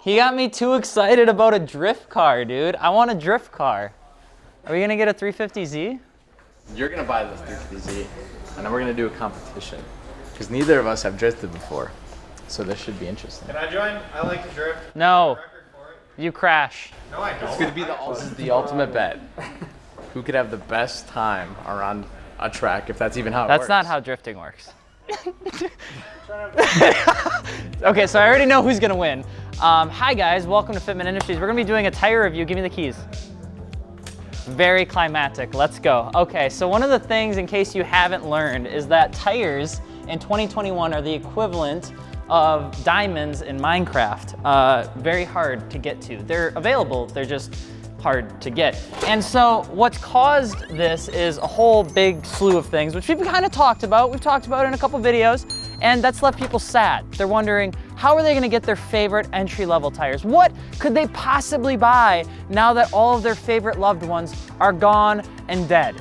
He got me too excited about a drift car, dude. I want a drift car. Are we gonna get a 350Z? You're gonna buy this 350Z, and then we're gonna do a competition. Because neither of us have drifted before. So this should be interesting. Can I join? I like to drift. No. You crash. No, I don't. It's gonna be the ultimate bet. Who could have the best time around a track, if that's even how it works. That's not how drifting works. Okay, so I already know who's gonna win. Hi guys, welcome to Fitment Industries. We're gonna be doing a tire review. Give me the keys. Very climactic, let's go. Okay, so one of the things, in case you haven't learned, is that tires in 2021 are the equivalent of diamonds in Minecraft. Very hard to get to. They're available, they're just hard to get. And so what's caused this is a whole big slew of things, which we've kind of talked about. We've talked about it in a couple videos, and that's left people sad. They're wondering, how are they gonna get their favorite entry-level tires? What could they possibly buy now that all of their favorite loved ones are gone and dead?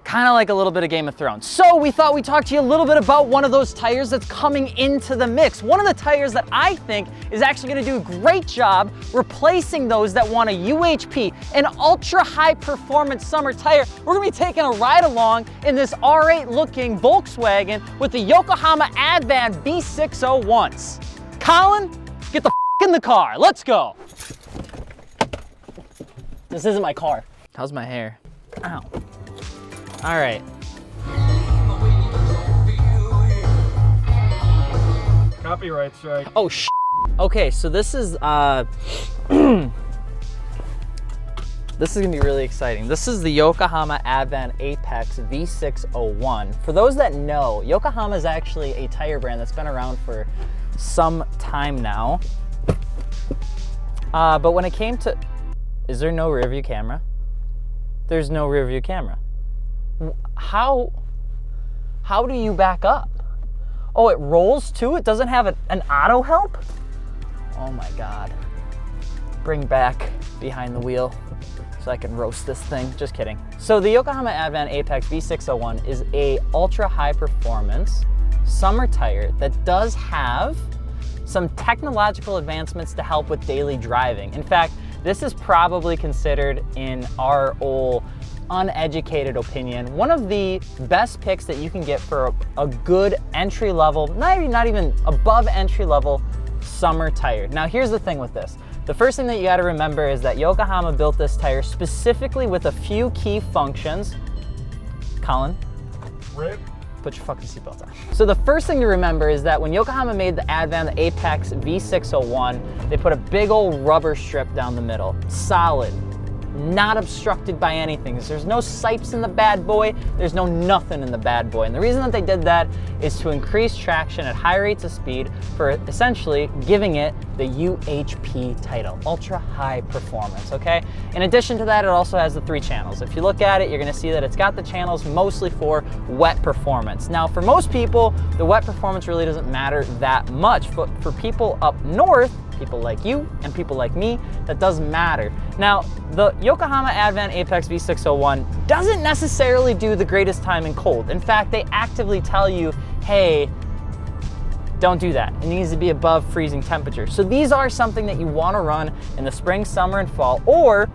Kind of like a little bit of Game of Thrones. So we thought we'd talk to you a little bit about one of those tires that's coming into the mix. One of the tires that I think is actually gonna do a great job replacing those that want a UHP, an ultra high performance summer tire. We're gonna be taking a ride along in this R8 looking Volkswagen with the Yokohama ADVAN V601s. Colin, get the in the car, let's go. This isn't my car. How's my hair? Ow. All right. Copyright strike. Oh, okay, so this is this is gonna be really exciting. This is the Yokohama ADVAN Apex V601. For those that know, Yokohama is actually a tire brand that's been around for some time now. But when it came to, is there no rear view camera? There's no rear view camera. How do you back up? Oh, it rolls too? It doesn't have an auto help? Oh my God. Bring back behind the wheel so I can roast this thing. Just kidding. So the Yokohama ADVAN Apex V601 is a ultra high performance summer tire that does have some technological advancements to help with daily driving. In fact, this is probably considered, in our old uneducated opinion, one of the best picks that you can get for a good entry level, not even above entry level summer tire. Now here's the thing with this. The first thing that you gotta remember is that Yokohama built this tire specifically with a few key functions. Colin? Rip. Put your fucking seatbelt on. So the first thing to remember is that when Yokohama made the ADVAN, the Apex V601, they put a big old rubber strip down the middle. Solid. Not obstructed by anything. There's no sipes in the bad boy, there's no nothing in the bad boy. And the reason that they did that is to increase traction at high rates of speed for essentially giving it the UHP title, ultra high performance, okay? In addition to that, it also has the 3 channels. If you look at it, you're gonna see that it's got the channels mostly for wet performance. Now, for most people, the wet performance really doesn't matter that much, but for people up north, people like you and people like me, that does matter. Now, the Yokohama ADVAN Apex V601 doesn't necessarily do the greatest time in cold. In fact, they actively tell you, hey, don't do that. It needs to be above freezing temperature. So these are something that you wanna run in the spring, summer, and fall, or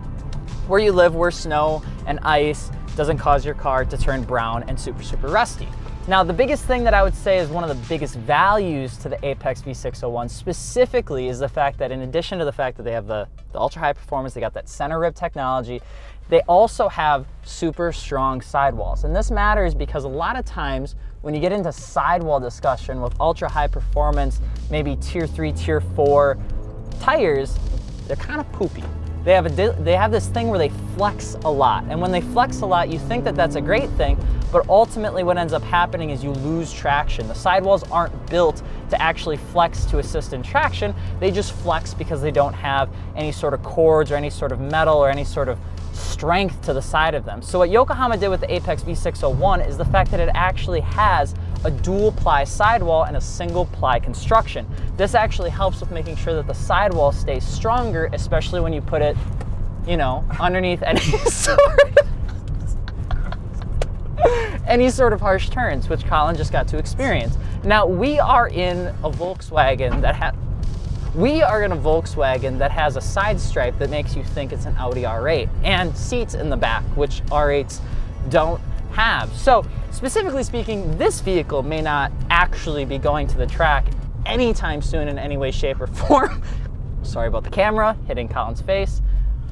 where you live where snow and ice doesn't cause your car to turn brown and super, super rusty. Now, the biggest thing that I would say is one of the biggest values to the Apex V601 specifically is the fact that, in addition to the fact that they have the ultra high performance, they got that center rib technology, they also have super strong sidewalls. And this matters because a lot of times when you get into sidewall discussion with ultra high performance, maybe tier 3, tier 4 tires, they're kind of poopy. They have this thing where they flex a lot. And when they flex a lot, you think that that's a great thing, but ultimately what ends up happening is you lose traction. The sidewalls aren't built to actually flex to assist in traction. They just flex because they don't have any sort of cords or any sort of metal or any sort of strength to the side of them. So what Yokohama did with the Apex V601 is the fact that it actually has a dual ply sidewall and a single ply construction. This actually helps with making sure that the sidewall stays stronger, especially when you put it, you know, underneath any sort of harsh turns, which Colin just got to experience. Now, we are in a Volkswagen that We are in a Volkswagen that has a side stripe that makes you think it's an Audi R8 and seats in the back, which R8s don't have. So specifically speaking, this vehicle may not actually be going to the track anytime soon in any way, shape, or form. Sorry about the camera hitting Colin's face.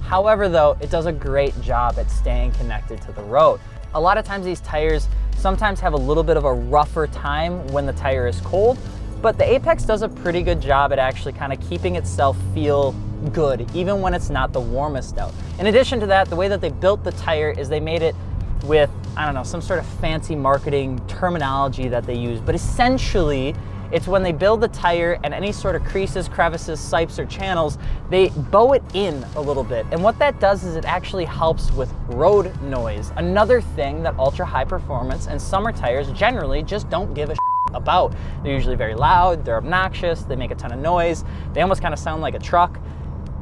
However, though, it does a great job at staying connected to the road. A lot of times these tires sometimes have a little bit of a rougher time when the tire is cold, but the Apex does a pretty good job at actually kind of keeping itself feel good, even when it's not the warmest out. In addition to that, the way that they built the tire is they made it with, I don't know, some sort of fancy marketing terminology that they use, but essentially it's when they build the tire and any sort of creases, crevices, sipes, or channels, they bow it in a little bit. And what that does is it actually helps with road noise. Another thing that ultra high performance and summer tires generally just don't give a about. They're usually very loud, they're obnoxious, they make a ton of noise, they almost kind of sound like a truck.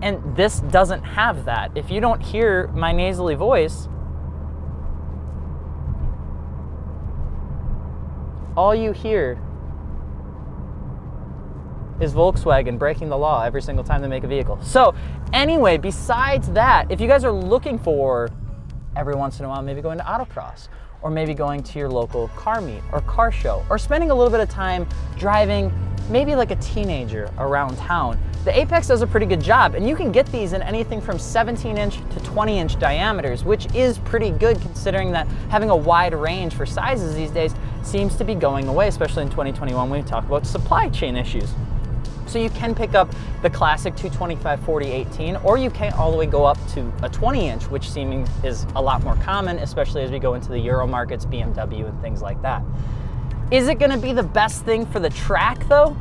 And this doesn't have that. If you don't hear my nasally voice, all you hear is Volkswagen breaking the law every single time they make a vehicle. So anyway, besides that, if you guys are looking for every once in a while maybe going to autocross, or maybe going to your local car meet or car show, or spending a little bit of time driving maybe like a teenager around town, the Apex does a pretty good job. And you can get these in anything from 17-inch to 20-inch diameters, which is pretty good considering that having a wide range for sizes these days seems to be going away, especially in 2021 when we talk about supply chain issues. So you can pick up the classic 225 40/18, or you can all the way go up to a 20-inch, which seeming is a lot more common, especially as we go into the Euro markets, BMW and things like that. Is it gonna be the best thing for the track though?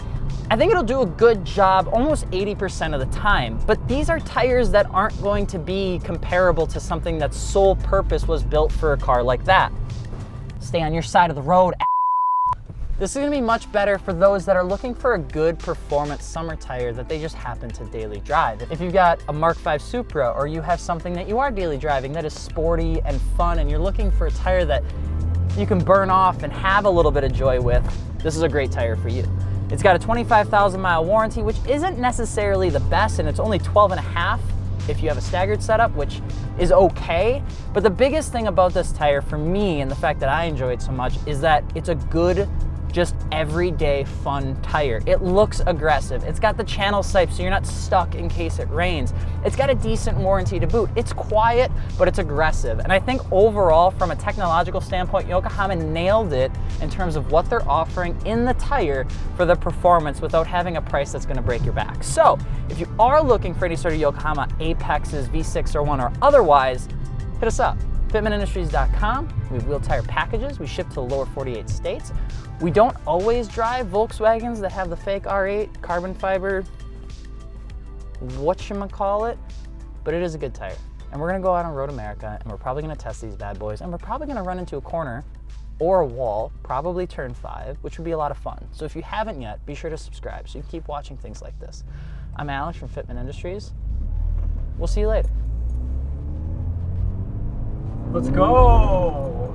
I think it'll do a good job almost 80% of the time, but these are tires that aren't going to be comparable to something that's sole purpose was built for a car like that. Stay on your side of the road. This is gonna be much better for those that are looking for a good performance summer tire that they just happen to daily drive. If you've got a Mark V Supra, or you have something that you are daily driving that is sporty and fun, and you're looking for a tire that you can burn off and have a little bit of joy with, this is a great tire for you. It's got a 25,000 mile warranty, which isn't necessarily the best, and it's only 12.5 if you have a staggered setup, which is okay. But the biggest thing about this tire for me, and the fact that I enjoy it so much, is that it's a good, just everyday fun tire. It looks aggressive. It's got the channel sipe so you're not stuck in case it rains. It's got a decent warranty to boot. It's quiet, but it's aggressive. And I think overall, from a technological standpoint, Yokohama nailed it in terms of what they're offering in the tire for the performance without having a price that's gonna break your back. So if you are looking for any sort of Yokohama Apexes, V601 or otherwise, hit us up. FitmentIndustries.com. We have wheel tire packages. We ship to the lower 48 states. We don't always drive Volkswagens that have the fake R8 carbon fiber, whatchamacallit, but it is a good tire. And we're gonna go out on Road America, and we're probably gonna test these bad boys, and we're probably gonna run into a corner or a wall, probably turn 5, which would be a lot of fun. So if you haven't yet, be sure to subscribe so you can keep watching things like this. I'm Alex from Fitment Industries. We'll see you later. Let's go.